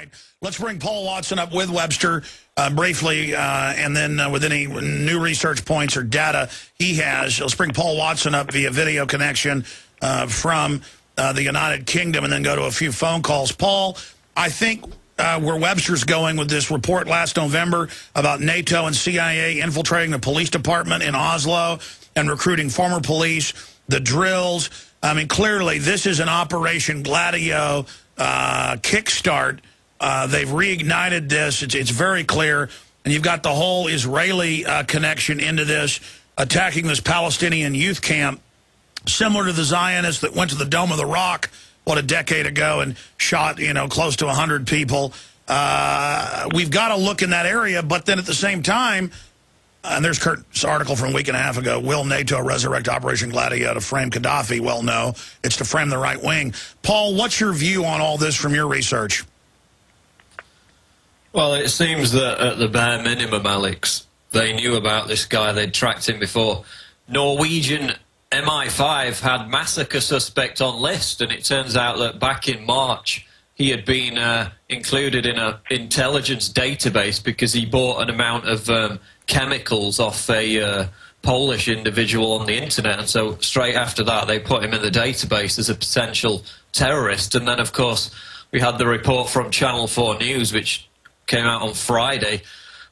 right. Let's bring Paul Watson up with Webster briefly, and then with any new research points or data he has. Let's bring Paul Watson up via video connection from the United Kingdom and then go to a few phone calls. Paul, I think where Webster's going with this report last November about NATO and CIA infiltrating the police department in Oslo and recruiting former police, the drills. I mean, clearly this is an Operation Gladio kickstart. They've reignited this. It's very clear. And you've got the whole Israeli connection into this, attacking this Palestinian youth camp, similar to the Zionists that went to the Dome of the Rock, what, a decade ago and shot, close to 100 people. We've got to look in that area, but then at the same time, and there's Kurt's article from a week and a half ago, will NATO resurrect Operation Gladio to frame Gaddafi? Well, no, it's to frame the right wing. Paul, what's your view on all this from your research? Well, it seems that at the bare minimum, Alex, they knew about this guy. They'd tracked him before. Norwegian MI5 had massacre suspect on list, and it turns out that back in March he had been included in an intelligence database because he bought an amount of chemicals off a Polish individual on the internet, and so straight after that they put him in the database as a potential terrorist. And then, of course, we had the report from Channel 4 News, which came out on Friday,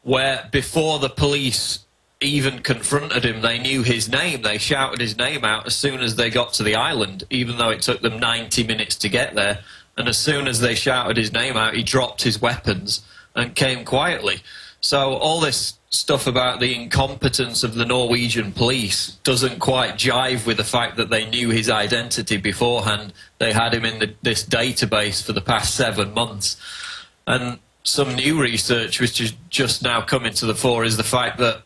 where before the police even confronted him, they knew his name. They shouted his name out as soon as they got to the island, even though it took them 90 minutes to get there. And as soon as they shouted his name out, he dropped his weapons and came quietly. So all this stuff about the incompetence of the Norwegian police doesn't quite jive with the fact that they knew his identity beforehand. They had him in this database for the past 7 months. And some new research, which is just now coming to the fore, is the fact that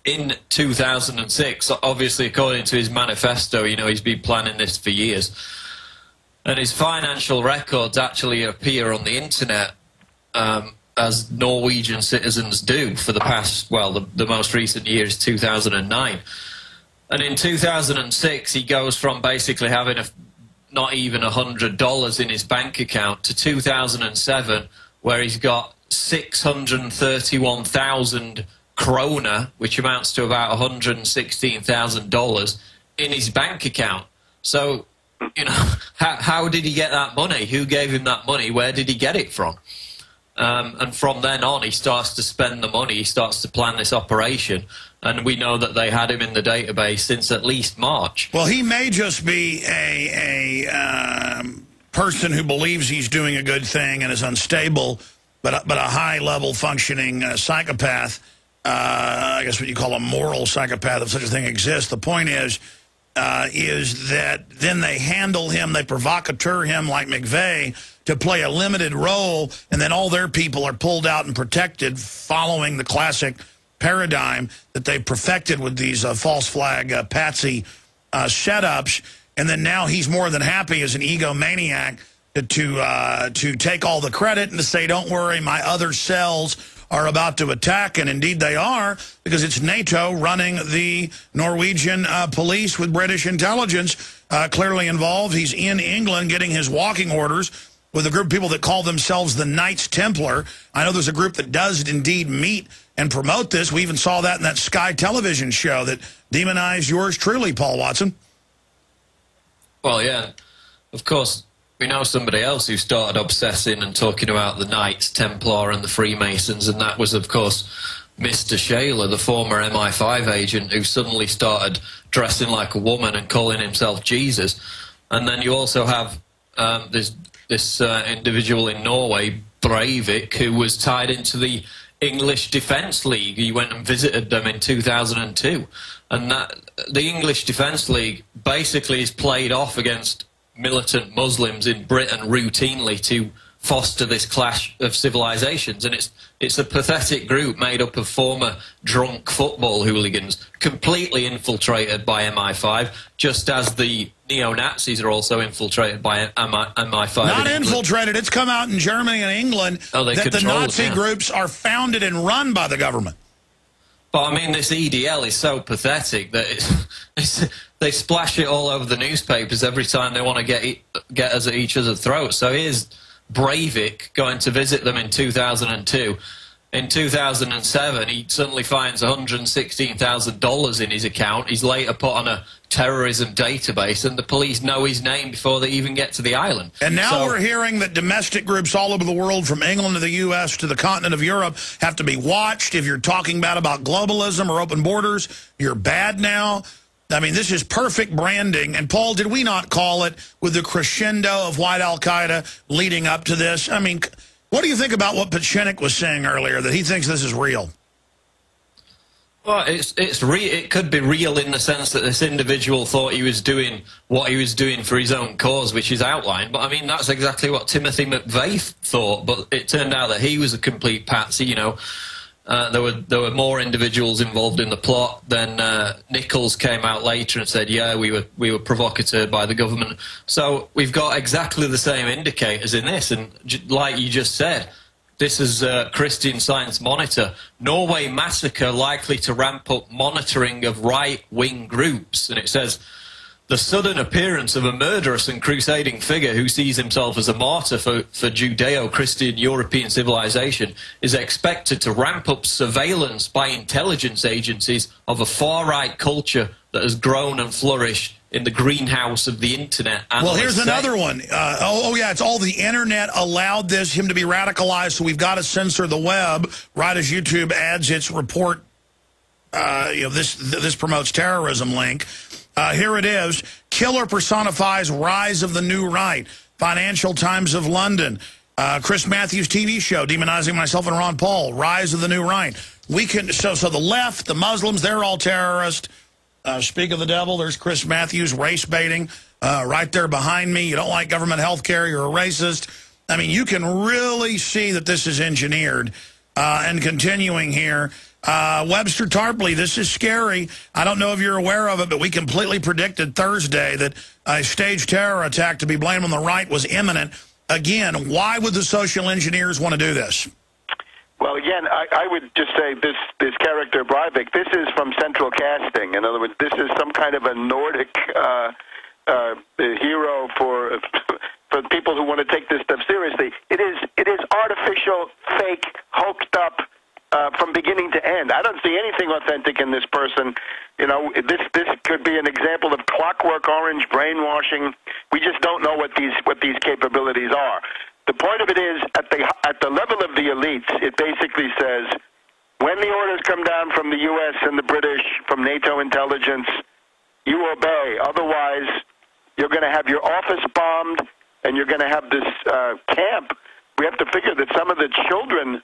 in 2006, obviously according to his manifesto, he's been planning this for years, and his financial records actually appear on the internet as Norwegian citizens do for the past, well, the most recent year is 2009. And in 2006, he goes from basically having not even $100 in his bank account to 2007, where he's got 631,000 krona, which amounts to about $116,000 in his bank account. So, how did he get that money? Who gave him that money? Where did he get it from? And from then on, he starts to spend the money. He starts to plan this operation. And we know that they had him in the database since at least March. Well, he may just be a person who believes he's doing a good thing and is unstable, but a high-level functioning psychopath. I guess what you call a moral psychopath, if such a thing exists. The point is that then they handle him, they provocateur him like McVeigh to play a limited role, and then all their people are pulled out and protected following the classic paradigm that they've perfected with these false flag patsy setups. And then now he's more than happy as an egomaniac to take all the credit and to say, don't worry, my other cells are about to attack, and indeed they are, because it's NATO running the Norwegian police with British intelligence clearly involved. He's in England getting his walking orders with a group of people that call themselves the Knights Templar. I know there's a group that does indeed meet and promote this. We even saw that in that Sky television show that demonized yours truly, Paul Watson. Well, yeah, of course. We know somebody else who started obsessing and talking about the Knights Templar and the Freemasons, and that was, of course, Mr. Shaler, the former MI5 agent who suddenly started dressing like a woman and calling himself Jesus. And then you also have this individual in Norway, Breivik, who was tied into the English Defence League. He went and visited them in 2002. And the English Defence League basically is played off against militant Muslims in Britain routinely to foster this clash of civilizations, and it's a pathetic group made up of former drunk football hooligans, completely infiltrated by MI5, just as the neo-Nazis are also infiltrated by MI5. Not infiltrated, it's come out in Germany and England that the Nazi groups are founded and run by the government. But I mean, this EDL is so pathetic that they splash it all over the newspapers every time they want to get us at each other's throats. So here's Breivik going to visit them in 2002. In 2007, he suddenly finds $116,000 in his account. He's later put on a terrorism database, and the police know his name before they even get to the island. And now we're hearing that domestic groups all over the world, from England to the U.S. to the continent of Europe, have to be watched. If you're talking bad about globalism or open borders, you're bad now. I mean, this is perfect branding. And, Paul, did we not call it with the crescendo of white al-Qaeda leading up to this? I mean, what do you think about what Pachinik was saying earlier, that he thinks this is real? Well, it could be real in the sense that this individual thought he was doing what he was doing for his own cause, which is outlined. But, I mean, that's exactly what Timothy McVeigh thought. But it turned out that he was a complete patsy, you know. There were more individuals involved in the plot. Then Nichols came out later and said, yeah, we were provocateur by the government. So we've got exactly the same indicators in this. And like you just said, this is Christian Science Monitor. Norway massacre likely to ramp up monitoring of right-wing groups. And it says, the sudden appearance of a murderous and crusading figure who sees himself as a martyr for Judeo-Christian European civilization is expected to ramp up surveillance by intelligence agencies of a far-right culture that has grown and flourished in the greenhouse of the internet. Well, here's another one. Yeah, it's all the internet allowed him to be radicalized, so we've got to censor the web right as YouTube adds its report. This promotes terrorism link. Here it is. Killer personifies rise of the new right. Financial Times of London. Chris Matthews' TV show, demonizing myself and Ron Paul. Rise of the new right. So the left, the Muslims, they're all terrorists. Speak of the devil, there's Chris Matthews, race baiting, right there behind me. You don't like government health care, you're a racist. I mean, you can really see that this is engineered. And continuing here, Webster Tarpley, this is scary. I don't know if you're aware of it, but we completely predicted Thursday that a staged terror attack to be blamed on the right was imminent. Again, why would the social engineers want to do this? Well, again, I would just say this character, Breivik, this is from central casting. In other words, this is some kind of a Nordic hero for people who want to take this stuff seriously. It is artificial, fake, hoaxed up from beginning to end. I don't see anything authentic in this person. You know, this could be an example of Clockwork Orange brainwashing. We just don't know what these capabilities are. The point of it is, at the level of the elites, it basically says, when the orders come down from the U.S. and the British, from NATO intelligence, you obey. Otherwise, you're going to have your office bombed, and you're going to have this camp. We have to figure that some of the children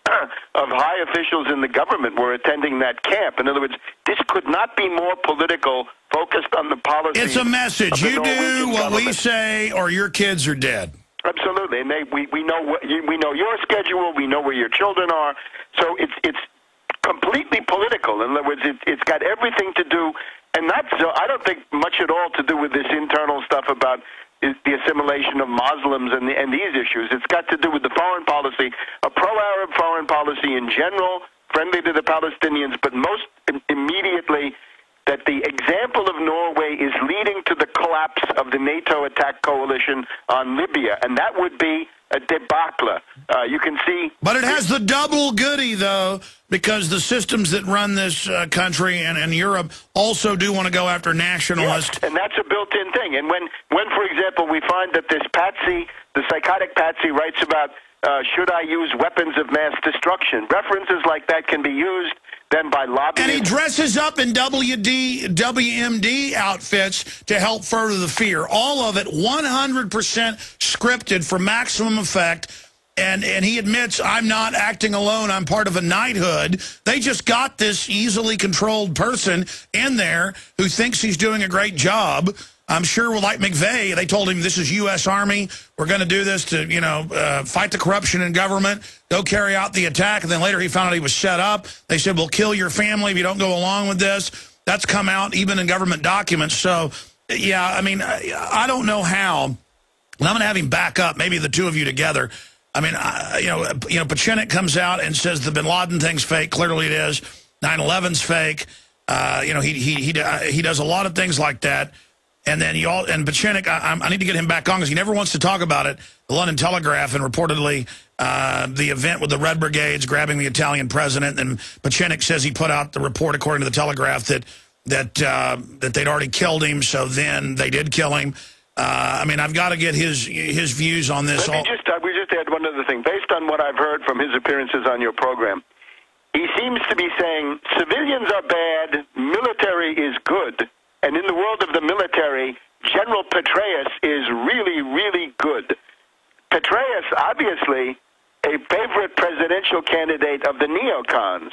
of high officials in the government were attending that camp. In other words, this could not be more political, focused on the policy. It's a message. You do what we say, or your kids are dead. Absolutely, and we know your schedule. We know where your children are. So it's completely political. In other words, it's got everything to do, and I don't think much at all to do with this internal stuff about the assimilation of Muslims and these issues. It's got to do with the foreign policy, a pro-Arab foreign policy in general, friendly to the Palestinians, but most immediately that the example of Norway is leading to the collapse of the NATO attack coalition on Libya, and that would be a debacle. You can see... But it has the double goody, though, because the systems that run this country and Europe also do want to go after nationalists. Yes, and that's a built-in thing. And when, for example, we find that this patsy, the psychotic patsy, writes about, should I use weapons of mass destruction, references like that can be used then by lobbyists. And he dresses up in WMD outfits to help further the fear. All of it 100% scripted for maximum effect. And he admits, I'm not acting alone. I'm part of a knighthood. They just got this easily controlled person in there who thinks he's doing a great job. I'm sure, like McVeigh, they told him this is U.S. Army. We're going to do this to, fight the corruption in government. Go carry out the attack. And then later he found out he was set up. They said, we'll kill your family if you don't go along with this. That's come out even in government documents. So, yeah, I mean, I don't know how. And I'm going to have him back up, maybe the two of you together. I mean, Pachinik comes out and says the bin Laden thing's fake. Clearly it is. 9/11's fake. He does a lot of things like that. And then Pachinik, I need to get him back on because he never wants to talk about it. the London Telegraph, and reportedly the event with the Red Brigades grabbing the Italian president. And Pachinik says he put out the report, according to the Telegraph, that they'd already killed him, so then they did kill him. I mean, I've got to get his views on this. We just add one other thing. Based on what I've heard from his appearances on your program, he seems to be saying civilians are bad, military is good, and in the world of the military, General Petraeus is really, really good. Petraeus, obviously, a favorite presidential candidate of the neocons,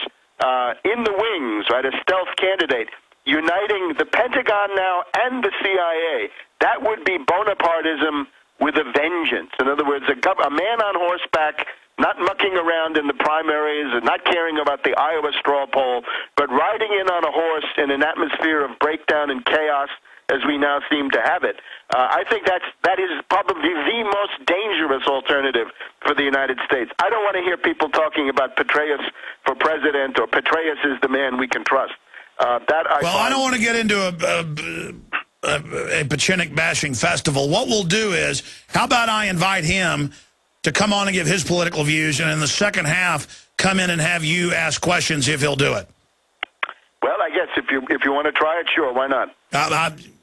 in the wings, right, a stealth candidate, uniting the Pentagon now and the CIA. That would be Bonapartism with a vengeance. In other words, a man on horseback, not mucking around in the primaries and not caring about the Iowa straw poll, but riding in on a horse in an atmosphere of breakdown and chaos as we now seem to have it. I think that is probably the most dangerous alternative for the United States. I don't want to hear people talking about Petraeus for president or Petraeus is the man we can trust. I don't want to get into a Pachinik bashing festival. What we'll do is, how about I invite him to come on and give his political views, and in the second half, come in and have you ask questions if he'll do it. Well, I guess if you want to try it, sure, why not?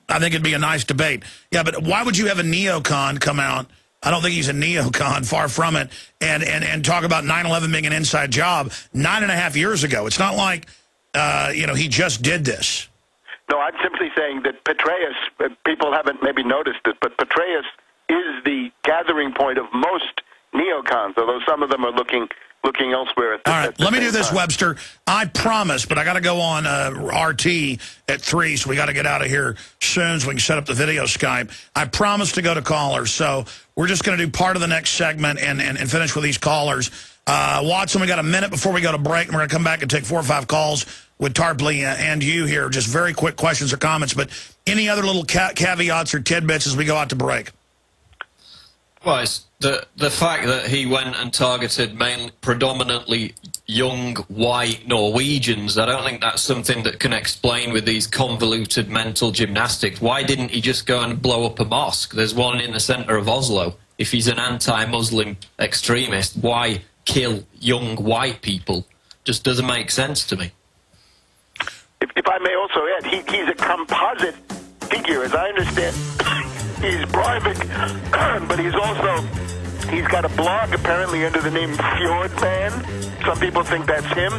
I think it'd be a nice debate. Yeah, but why would you have a neocon come out? I don't think he's a neocon, far from it, and talk about 9/11 being an inside job 9.5 years ago. It's not like, he just did this. No, I'm simply saying that Petraeus, people haven't maybe noticed it, but Petraeus is the gathering point of most neocons, although some of them are looking elsewhere. All right, let me do this, Webster. I promise, but I got to go on RT at 3, so we got to get out of here soon so we can set up the video Skype. I promise to go to callers, so we're just going to do part of the next segment and finish with these callers. Watson, we got a minute before we go to break, and we're going to come back and take 4 or 5 calls with Tarpley and you here. Just very quick questions or comments, but any other little caveats or tidbits as we go out to break? Well, it's the fact that he went and targeted predominantly young white Norwegians. I don't think that's something that can explain with these convoluted mental gymnastics. Why didn't he just go and blow up a mosque? There's one in the centre of Oslo. If he's an anti-Muslim extremist, why kill young white people? Just doesn't make sense to me. If I may also add, he's a composite figure, as I understand. He's Breivik, but he's got a blog apparently under the name Fjordman. Some people think that's him,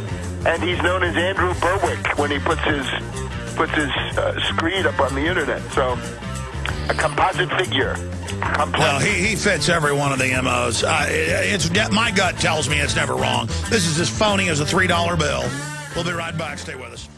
and he's known as Andrew Berwick when he puts his screed up on the internet. So, a composite figure. Well, he fits every one of the MOs. My gut tells me it's never wrong. This is as phony as a $3 bill. We'll be right back. Stay with us.